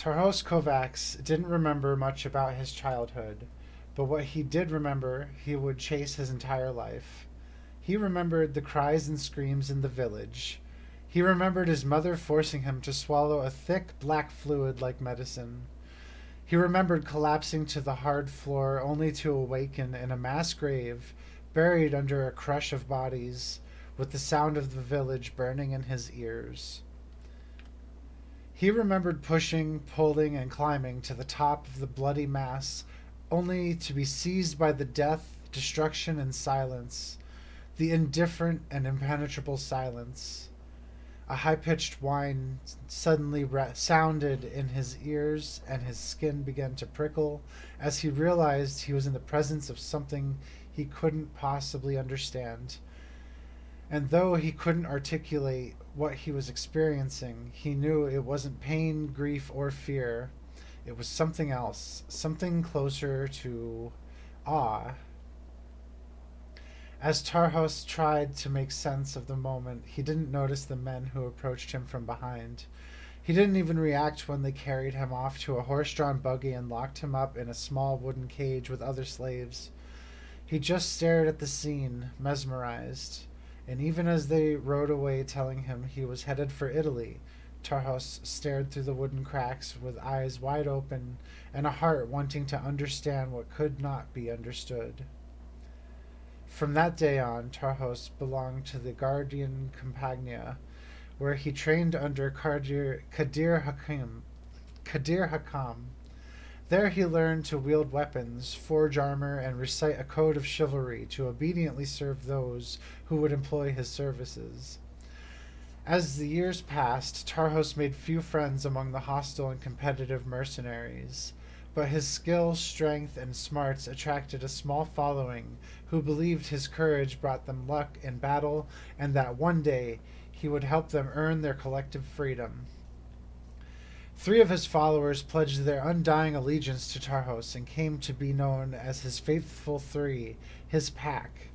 Tarhos Kovács didn't remember much about his childhood, but what he did remember he would chase his entire life. He remembered the cries and screams in the village. He remembered his mother forcing him to swallow a thick black fluid like medicine. He remembered collapsing to the hard floor only to awaken in a mass grave, buried under a crush of bodies, with the sound of the village burning in his ears. He remembered pushing, pulling, and climbing to the top of the bloody mass, only to be seized by the death, destruction, and silence, the indifferent and impenetrable silence. A high pitched whine suddenly sounded in his ears, and his skin began to prickle as he realized he was in the presence of something he couldn't possibly understand. And though he couldn't articulate what he was experiencing, he knew it wasn't pain, grief, or fear. It was something else, something closer to awe. As Tarhos tried to make sense of the moment, he didn't notice the men who approached him from behind. He didn't even react when they carried him off to a horse-drawn buggy and locked him up in a small wooden cage with other slaves. He just stared at the scene, mesmerized. And even as they rode away telling him he was headed for Italy, Tarhos stared through the wooden cracks with eyes wide open and a heart wanting to understand what could not be understood. From that day on, Tarhos belonged to the Guardian Campagna, where he trained under Kadir Hakam. There he learned to wield weapons, forge armor, and recite a code of chivalry to obediently serve those who would employ his services. As the years passed, Tarhos made few friends among the hostile and competitive mercenaries, but his skill, strength, and smarts attracted a small following who believed his courage brought them luck in battle and that one day he would help them earn their collective freedom. 3 of his followers pledged their undying allegiance to Tarhos and came to be known as his faithful 3, his pack.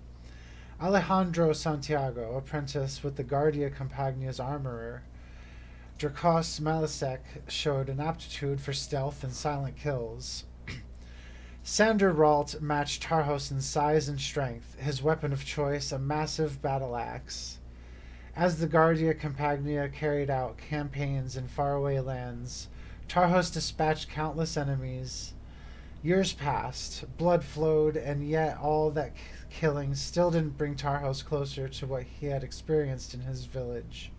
Alejandro Santiago, apprentice with the Guardia Campagna's armorer. Dracos Malasek showed an aptitude for stealth and silent kills. Sander Ralt matched Tarhos in size and strength, his weapon of choice a massive battle axe. As the Guardia Campagna carried out campaigns in faraway lands, Tarhos dispatched countless enemies. Years passed, blood flowed, and yet all that killing still didn't bring Tarhos closer to what he had experienced in his village.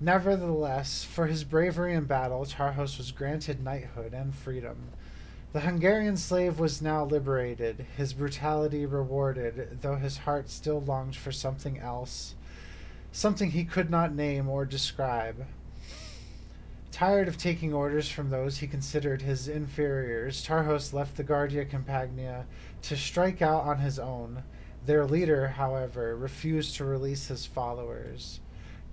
Nevertheless, for his bravery in battle, Tarhos was granted knighthood and freedom. The Hungarian slave was now liberated, his brutality rewarded, though his heart still longed for something else, something he could not name or describe. Tired of taking orders from those he considered his inferiors, Tarhos left the Guardia Campagna to strike out on his own. Their leader, however, refused to release his followers.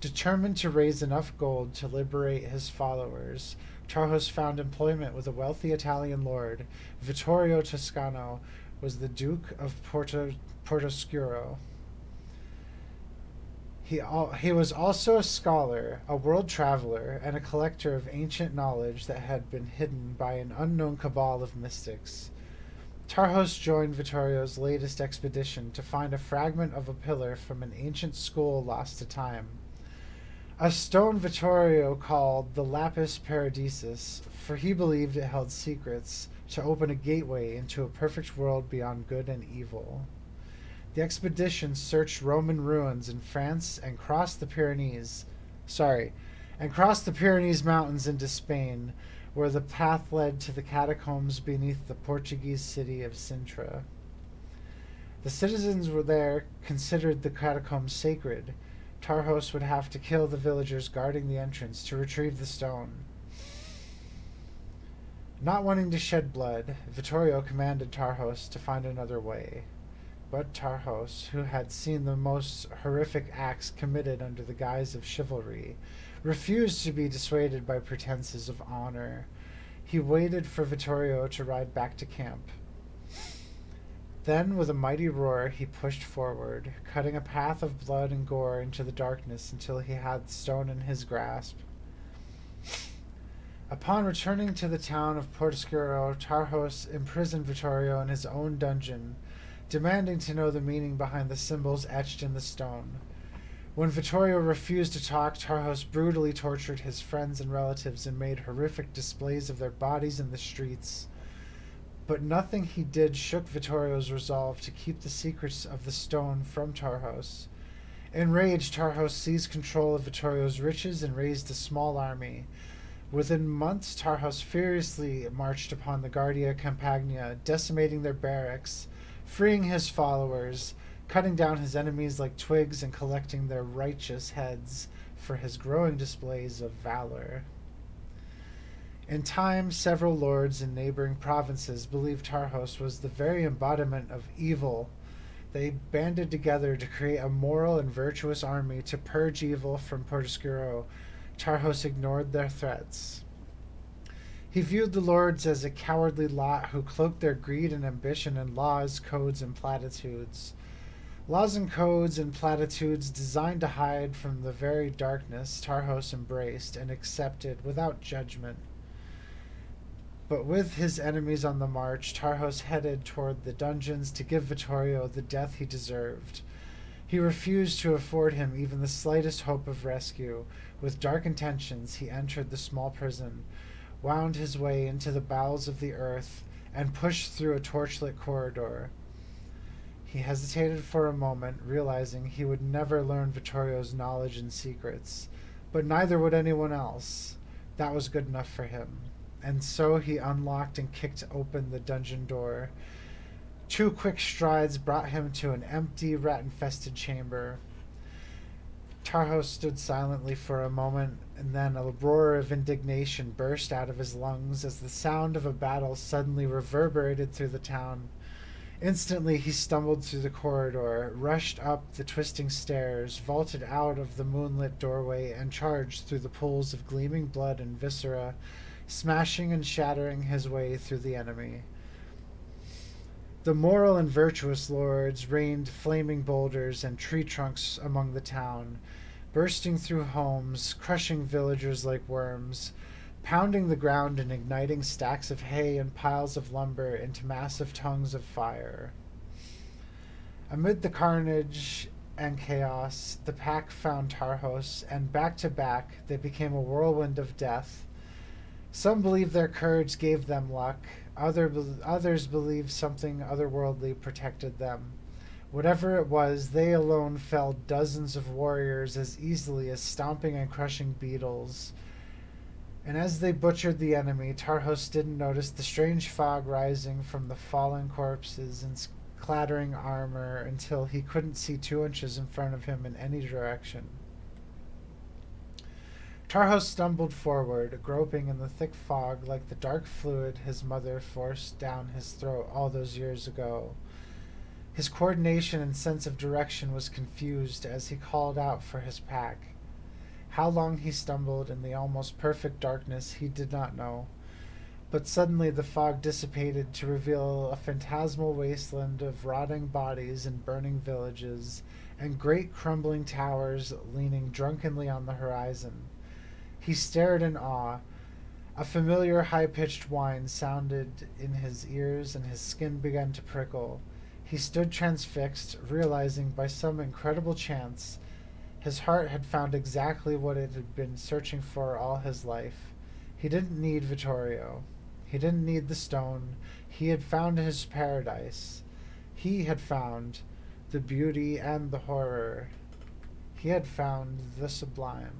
Determined to raise enough gold to liberate his followers, Tarhos found employment with a wealthy Italian lord. Vittorio Toscano was the Duke of Portoscuro. He was also a scholar, a world traveler, and a collector of ancient knowledge that had been hidden by an unknown cabal of mystics. Tarhos joined Vittorio's latest expedition to find a fragment of a pillar from an ancient school lost to time. A stone Vittorio called the Lapis Paradisus, for he believed it held secrets to open a gateway into a perfect world beyond good and evil. The expedition searched Roman ruins in France and crossed the Pyrenees Mountains into Spain, where the path led to the catacombs beneath the Portuguese city of Sintra. The citizens were there considered the catacombs sacred. Tarhos would have to kill the villagers guarding the entrance to retrieve the stone. Not wanting to shed blood, Vittorio commanded Tarhos to find another way. But Tarhos, who had seen the most horrific acts committed under the guise of chivalry, refused to be dissuaded by pretenses of honor. He waited for Vittorio to ride back to camp. Then, with a mighty roar, he pushed forward, cutting a path of blood and gore into the darkness until he had the stone in his grasp. Upon returning to the town of Portoscuro, Tarhos imprisoned Vittorio in his own dungeon, demanding to know the meaning behind the symbols etched in the stone. When Vittorio refused to talk, Tarhos brutally tortured his friends and relatives and made horrific displays of their bodies in the streets. But nothing he did shook Vittorio's resolve to keep the secrets of the stone from Tarhos. Enraged, Tarhos seized control of Vittorio's riches and raised a small army. Within months, Tarhos furiously marched upon the Guardia Campagna, decimating their barracks, freeing his followers, cutting down his enemies like twigs, and collecting their righteous heads for his growing displays of valor. In time, several lords in neighboring provinces believed Tarhos was the very embodiment of evil. They banded together to create a moral and virtuous army to purge evil from Portoscuro. Tarhos ignored their threats. He viewed the lords as a cowardly lot who cloaked their greed and ambition in laws, codes, and platitudes. Laws and codes and platitudes designed to hide from the very darkness Tarhos embraced and accepted without judgment. But with his enemies on the march, Tarhos headed toward the dungeons to give Vittorio the death he deserved. He refused to afford him even the slightest hope of rescue. With dark intentions, he entered the small prison, wound his way into the bowels of the earth, and pushed through a torchlit corridor. He hesitated for a moment, realizing he would never learn Vittorio's knowledge and secrets, but neither would anyone else. That was good enough for him. And so he unlocked and kicked open the dungeon door. 2 quick strides brought him to an empty, rat-infested chamber. Tarhos stood silently for a moment, and then a roar of indignation burst out of his lungs as the sound of a battle suddenly reverberated through the town. Instantly he stumbled through the corridor, rushed up the twisting stairs, vaulted out of the moonlit doorway, and charged through the pools of gleaming blood and viscera, smashing and shattering his way through the enemy. The moral and virtuous lords rained flaming boulders and tree trunks among the town, bursting through homes, crushing villagers like worms, pounding the ground and igniting stacks of hay and piles of lumber into massive tongues of fire. Amid the carnage and chaos, the pack found Tarhos, and back to back they became a whirlwind of death. Some believe their courage gave them luck. Others believe something otherworldly protected them. Whatever it was, they alone felled dozens of warriors as easily as stomping and crushing beetles. And as they butchered the enemy, Tarhos didn't notice the strange fog rising from the fallen corpses and clattering armor until he couldn't see 2 inches in front of him in any direction. Tarhos stumbled forward, groping in the thick fog like the dark fluid his mother forced down his throat all those years ago. His coordination and sense of direction was confused as he called out for his pack. How long he stumbled in the almost perfect darkness he did not know. But suddenly the fog dissipated to reveal a phantasmal wasteland of rotting bodies and burning villages, and great crumbling towers leaning drunkenly on the horizon. He stared in awe. A familiar high-pitched whine sounded in his ears, and his skin began to prickle. He stood transfixed, realizing by some incredible chance his heart had found exactly what it had been searching for all his life. He didn't need Vittorio. He didn't need the stone. He had found his paradise. He had found the beauty and the horror. He had found the sublime.